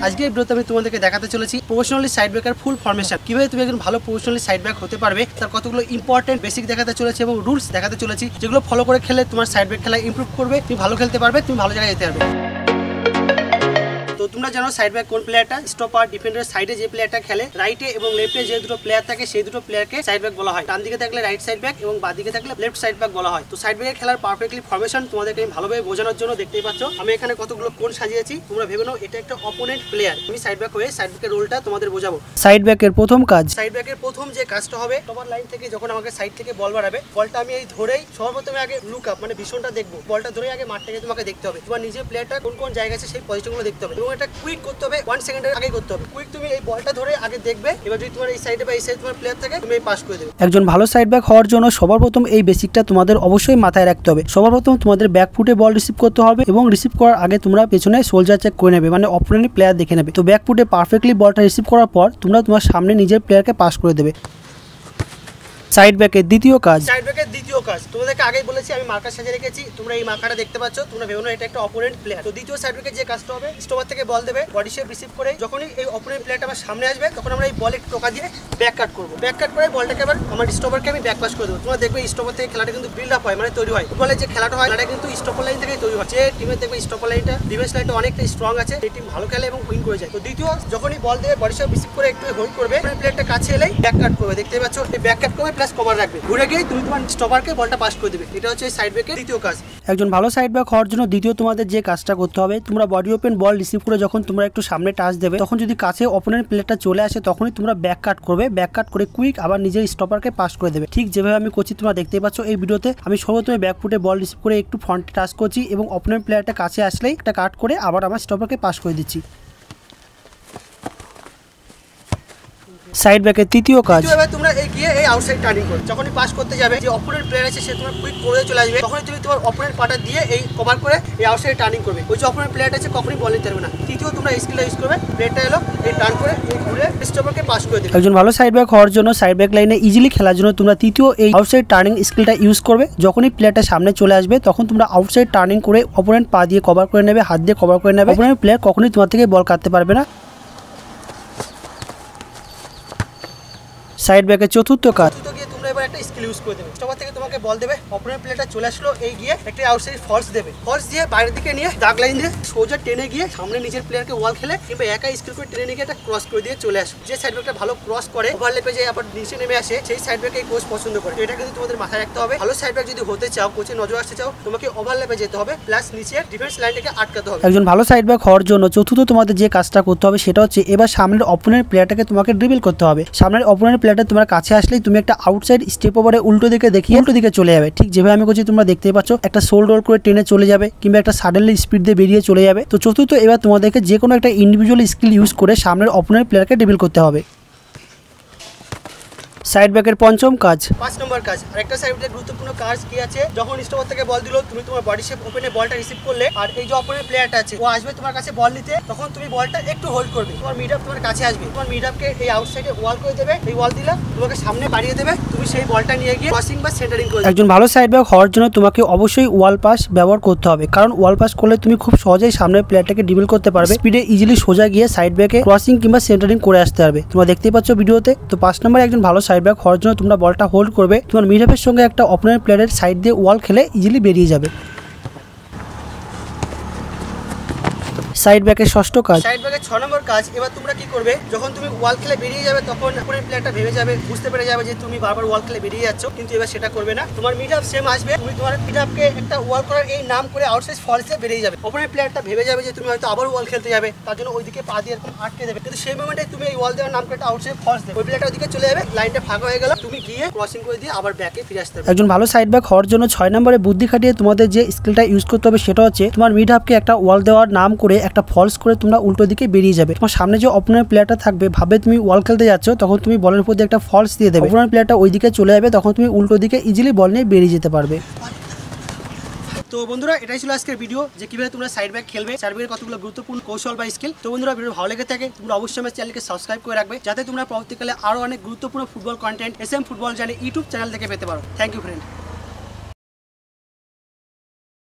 আজকে এই ভিডিওতে আমি তোমাদেরকে দেখাতে চলেছি প্রফেশনালি সাইড ব্যাকের ফুল ফরমেশন, কিভাবে তুমি একজন ভালো প্রফেশনালি সাইড ব্যাক হতে পারবে, তার কতগুলো ইম্পর্টেন্ট বেসিক দেখাতে চলেছে এবং রুলস দেখাতে চলেছি, যেগুলো ফলো করে খেলে তোমার সাইড ব্যাক খেলা ইমপ্রুভ করবে, তুমি ভালো খেলতে পারবে, তুমি ভালো জায়গায় যেতে পারবে। তো তোমরা জানো সাইড ব্যাক কোন প্লেয়ারটা, স্টপার ডিফেন্ডার সাইডে যে প্লেয়ারটা খেলে, রাইটে এবং লেফটে যে দুটো প্লেয়ার থাকে সেই দুটো প্লেয়ারকে সাইড ব্যাক বলা হয়। ডান দিকে থাকলে রাইট সাইড ব্যাক এবং বাঁ দিকে থাকলে লেফট সাইড ব্যাক বলা হয়। তো সাইড ব্যাকের খেলার পারফেক্টলি ফরমেশন তোমাদেরকে আমি ভালোভাবে বোঝানোর জন্য দেখতেই পাচ্ছ আমি এখানে কতগুলো কোণ সাজিয়েছি। তোমরা ভেবে নাও এটা একটা অপোনেন্ট প্লেয়ার, আমি সাইড ব্যাক হয়ে সাইড ব্যাকের রোলটা তোমাদের বোঝাবো। সাইড ব্যাকের প্রথম কাজ, সাইড ব্যাকের প্রথম যে কাজটা হবে, তোমার লাইন থেকে যখন আমাকে সাইড থেকে বল বাড়াবে, বলটা আমি এই ধরেই সর্বপ্রথমে আগে লুক আপ মানে ভীষণটা দেখবো, বলটা ধরে আগে মাঠটাকে তোমাকে দেখতে হবে, তোমার নিজের প্লেয়ারটা কোন কোন জায়গায় আছে সেই পজিশনগুলো দেখতে হবে এবং এটা কুইক করতে হবে, 1 সেকেন্ডের আগে করতে হবে। কুইক তুমি এই বলটা ধরে আগে দেখবে, এবার যদি তোমার এই সাইডে বা এই সাইডে তোমার প্লেয়ার থাকে তুমি এই পাস করে দেবে। একজন ভালো সাইড ব্যাক হওয়ার জন্য সবার প্রথম এই বেসিকটা তোমাদের অবশ্যই মাথায় রাখতে হবে। সবার প্রথম তোমাদের ব্যাক ফুটে বল রিসিভ করতে হবে এবং রিসিভ করার আগে তোমরা পেছনে সোলজার চেক করে নেবে, মানে অপোনেন্ট প্লেয়ার দেখে নেবে। তো ব্যাক ফুটে পারফেক্টলি বলটা রিসিভ করার পর তোমরা তোমার সামনে নিজের প্লেয়ারকে পাস করে দেবে। সাইড ব্যাকের দ্বিতীয় কাজ, সাইড ব্যাকের দ্বিতীয় কাজ তোমাদেরকে আগেই বলেছি আমি মার্কার সাজিয়ে রেখেছি, তোমরা এই মার্কারটা দেখতে পাচ্ছ, তোমরা ভেবো না এটা একটা অপোনেন্ট প্লেয়ার। তো দ্বিতীয় সাইড ব্যাকের যে কাজটা হবে, স্টপার থেকে বল দেবে, বডি শেপ রিসিভ করে যখনই এই অপোনেন্ট প্লেয়ারটা আমার সামনে আসবে তখন আমরা এই বলে টোকা দিয়ে ব্যাক কাট করবো। ব্যাক কাট করে বলটাকে আবার আমার স্টপারকে আমি ব্যাক পাস করে দেবো। তোমরা দেখবে স্টপার থেকে খেলাটা কিন্তু বিল্ড আপ হয়, মানে তৈরি হয়। ফুটবলে যে খেলাটা হয় সেটা কিন্তু স্টপার লাইন থেকেই তৈরি হয়। যে টিমের দেখবে স্টপার লাইনটা ডিফেন্স লাইনটা অনেকটা স্ট্রং আছে, এই টিম ভালো খেলে এবং উইন করে যায়। তো দ্বিতীয় যখনই বল দেবে বডি শেপ রিসিভ করে একটু হোল্ড করবে, প্লেয়ারটা কাছে এলেই ব্যাক কাট করবে, দেখতে পাচ্ছ এই ব্যাক কাট করবে প্লাস কভার রাখবে, ঘুরে গিয়ে তুমি তোমার স্টপারকে বলটা পাস করে দেবে। এটা হচ্ছে সাইড ব্যাকের দ্বিতীয় কাজ। একজন ভালো সাইড ব্যাক হওয়ার জন্য দ্বিতীয় তোমাদের যে কাজটা করতে হবে, তোমরা বডি ওপেন বল রিসিভ করে যখন তোমরা একটু সামনে টাচ দেবে তখন যদি কাছে অপোনেন্ট প্লেয়ারটা চলে আসে তখনই তোমরা ব্যাক কাট করবে, ব্যাক কাট করে কুইক আবার নিজের স্টপারকে পাস করে দেবে। ঠিক যেভাবে আমি করছি তোমরা দেখতেই পাচ্ছ এই ভিডিওতে। আমি সর্বপ্রথমে ব্যাক ফুটে বল রিসিভ করে একটু ফ্রন্টে টাচ করছি এবং অপোনেন্ট প্লেয়ারটা কাছে আসলেই একটা কাট করে আবার আমার স্টপারকে পাস করে দিচ্ছি। সাইড ব্যাকের তৃতীয় কাজ, তোমরা এগিয়ে এই আউটসাইড টার্নিং করো, যখনই পাস করতে যাবে যে অপোনেন্ট প্লেয়ার আছে সে তোমার কুইক করে চলে আসবে, তখনই তুমি তোমার অপোনেন্ট পাটা দিয়ে এই কভার করে এই আউটসাইড টার্নিং করবে। ওই যে অপোনেন্ট প্লেয়ারটা আছে কখনোই বল নিতে পারবে না। তৃতীয় তোমরা স্কিলটা ইউজ করবে, প্লেয়ারটা এলো এই টার্ন করে এই ঘুরে স্টপারকে পাস করে দেবে। একজন ভালো সাইড ব্যাক হওয়ার জন্য সাইড ব্যাক লাইনে ইজিলি খেলার জন্য তোমরা তৃতীয় এই আউটসাইড টার্নিং স্কিলটা ইউজ করবে। যখনই প্লেয়ারটা সামনে চলে আসবে তখন তোমরা আউটসাইড টার্নিং করে অপোনেন্ট পা দিয়ে কভার করে নেবে, হাত দিয়ে কভার করে নেবে। অপোনেন্ট প্লেয়ার কখনোই তোমার থেকে বল কাটতে পারবে না। সাইড ব্যাকের চতুর্থ কাজ, তোমরা এবার একটা স্কিল ইউজ করে দেবে, স্টপার থেকে তোমাকে বল দেবে, অপোনেন্ট প্লেয়ারটা চলে আসলো এই গিয়ে একটা আউটসাইড ফলস দেবে, ফলস দিয়ে বাইরের দিকে নিয়ে দাগ লাইন দিয়ে সোজা টেনে গিয়ে সামনে নিজের প্লেয়ারকে ওয়াল খেলে কিংবা একা স্কিল করে টেনে গিয়ে একটা ক্রস করে দিয়ে চলে আসবে। যে সাইড ব্যাকটা ভালো ক্রস করে ওভারল্যাপে যায় আবার নিচে নেমে আসে সেই সাইড ব্যাক এই কোচ পছন্দ করে। এটা কিন্তু তোমাদের মাথায় রাখতে হবে। ভালো সাইড ব্যাক যদি হতে চাও, কোচে নজর আসতে চাও, তোমাকে ওভারল্যাপে যেতে হবে প্লাস নিচের ডিফেন্স লাইনটাকে আটকাতে হবে। একজন ভালো সাইড ব্যাক হওয়ার জন্য চতুর্থ তোমাদের যে কাজটা করতে হবে সেটা হচ্ছে এবার সামনের অপোনেন্ট প্লেয়ারটাকে তোমাকে ড্রিবল করতে হবে। সামনের অপোনেন্ট প্লেয়ারটা তোমার কাছে আসলেই তুমি একটা আউটসাইড স্টেপ ওভারে উল্টো দিকে দেখিয়ে উল্টো দিকে চলে যাবে। ঠিক যেভাবে আমি করছি তোমরা দেখতেই পাচ্ছ, একটা সোল রোল করে টেনে চলে যাবে কিংবা একটা সাডেনলি স্পিড দিয়ে বেরিয়ে চলে যাবে। তো চতুর্থ এবার তোমাদেরকে যে কোনো একটা ইন্ডিভিজুয়াল স্কিল ইউজ করে সামনের অপোনেন্ট প্লেয়ারকে ড্রিবল করতে হবে। সাইড ব্যাকের পঞ্চম কাজ, 5 নম্বর কাজ। আরেকটা সাইড ব্যাকের গুরুত্বপূর্ণ কাজ কি আছে, যখন স্টপার থেকে বল দিলো তুমি তোমার বডি শেপ ওপেনে বলটা রিসিভ করলে আর এই যে অপোনেন্ট প্লেয়ারটা আছে ও আসবে তোমার কাছে বল নিতে, তখন তুমি বলটা একটু হোল্ড করবে, তোমার মিড আপ তোমার কাছে আসবে, তোমার মিড আপকে এই আউটসাইডে ওয়াল করে দেবে, এই ওয়াল দিলে তোমাকে সামনে বাড়িয়ে দেবে, তুমি সেই বলটা নিয়ে গিয়ে ক্রসিং বা সেন্টারিং করবে। একজন ভালো সাইড ব্যাক হওয়ার জন্য তোমাকে অবশ্যই ওয়াল পাস ব্যবহার করতে হবে, কারণ ওয়াল পাস করলে তুমি খুব সহজেই সামনের প্লেয়ারটাকে ড্রিবল করতে পারবে, স্পিডে ইজিলি সোজা গিয়ে সাইড ব্যাকে ক্রসিং কিংবা সেন্টারিং করে আসতে পারবে। তোমরা দেখতেই পাচ্ছ ভিডিওতে। তো 5 নম্বর একজন ভালো সাইড ব্যাক হওয়ার জন্য তোমরা বলটা হোল্ড করবে, তোমার মিড আপের সঙ্গে একটা অপোনেন্ট প্লেয়ারের সাইড দিয়ে ওয়াল খেলে ইজিলি বেরিয়ে যাবে। সাইড ব্যাকের ষষ্ঠ কাজ, সাইড ব্যাকের 6 নম্বর কাজ। এবার তোমরা কি করবে, যখন তুমি ওয়াল খেলে বেরিয়ে যাবে তখন অপোনেন্ট প্লেয়ারটা ভেবে যাবে, বুঝতে পেরে যাবে যে তুমি বারবার ওয়াল খেলে বেরিয়ে যাচ্ছ, কিন্তু এবার সেটা করবে না। তোমার মিড আপ সেম আসবে, তুমি তোমার মিড আপকে একটা ওয়াল করার এই নাম করে আউটসাইড ফলসে বেরিয়ে যাবে। অপোনেন্ট প্লেয়ারটা ভেবে যাবে যে তুমি হয়তো আবার ওয়াল খেলতে যাবে, তার জন্য ওইদিকে পা দিয়ে এরকম আটকে দেবে, কিন্তু সেই মোমেন্টে তুমি এই ওয়াল দেওয়ার নাম করে একটা আউটসাইড ফলস দেবে, ওই প্লেয়ারটা ওইদিকে চলে যাবে, লাইনটা ফাঁকা হয়ে গেল, তুমি গিয়ে ক্রসিং করে দিয়ে আবার ব্যাকে ফিরে আসতে হবে। একজন ভালো সাইড ব্যাক হওয়ার জন্য 6 নম্বরে বুদ্ধি খাটিয়ে তোমাদের যে স্কিলটা ইউজ করতে হবে সেটা হচ্ছে তোমার মিড আপকে একটা ওয়াল দেওয়ার নাম করে একটা ফলস করে তোমরা উল্টো দিকে বেরিয়ে যাবে। তোমার সামনে যে অপোনেন্ট প্লেয়ারটা থাকবে ভাবে তুমি ওয়াল খেলতে যাচ্ছ, তখন তুমি বলের উপর দিয়ে একটা ফলস দিয়ে দেবে, অপোনেন্ট প্লেয়ারটা ওই দিকে চলে যাবে, তখন তুমি উল্টো দিকে ইজিলি বল নিয়ে বেরিয়ে যেতে পারবে। তো বন্ধুরা এটাই ছিল আজকের ভিডিও, যে কিভাবে তোমরা সাইড ব্যাক খেলবে, সাইড ব্যাকের কতগুলো গুরুত্বপূর্ণ কৌশল বা স্কিল। তো বন্ধুরা ভিডিও ভালো লেগে থাকে তোমরা অবশ্যই আমার চ্যানেলকে সাবস্ক্রাইব করে রাখবে, যাতে তোমরা পরবর্তীকালে আরো অনেক গুরুত্বপূর্ণ ফুটবল কন্টেন্ট এসএম ফুটবল জানে ইউটিউব চ্যানেল থেকে পেতে পারো। Thank you friend.